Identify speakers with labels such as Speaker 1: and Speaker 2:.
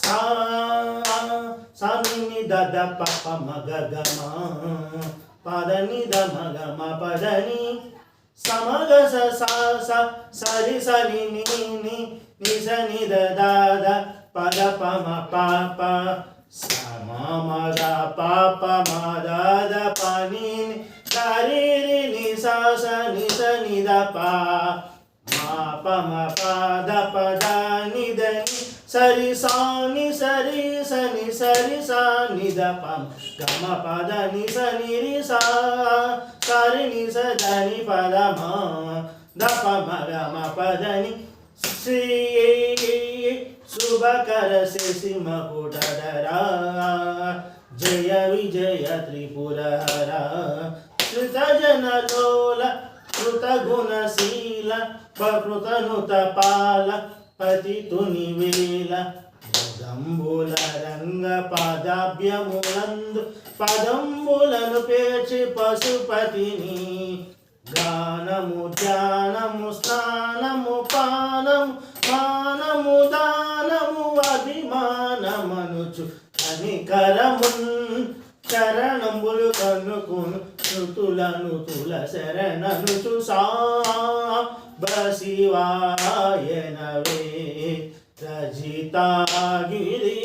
Speaker 1: సా సని దద పప మగ గమ పదని ద మగ మ పదని సమగ స సా స సరి సని ని ని ని సని ద ద ద పద ప మ ప ప సమ మగ ప ప మ ద ద ప ని ని సరి రి ని సా స ని స ని ద ప మా ప మ ప ద ప ద ని ద ని సరి సా ని సరి స ని సరి సా ని ద ప గ మ ప ద ని స ని రి సా సరి ని స ద ని ప ద మ ద ప మ గ మ ప ద ని శ్రీ శుభకర శశి మకుటధరా జయ విజయ త్రిపురహర శ్రుత జనలోల కృత గుణశీల ప్రకృతనుత పాల పతితుని వేల పదంబుల రంగ పాదాభ్యములందు పదంబులను పేర్చి పశుపతిని గానము ధ్యానము స్నానము పానము మానము దానము అభిమానమనుచు కనికరమున్ చరణంబులు కనుకును శృతులను తుల శరణనుచు సాంబశివాయనవే రజితాగిరి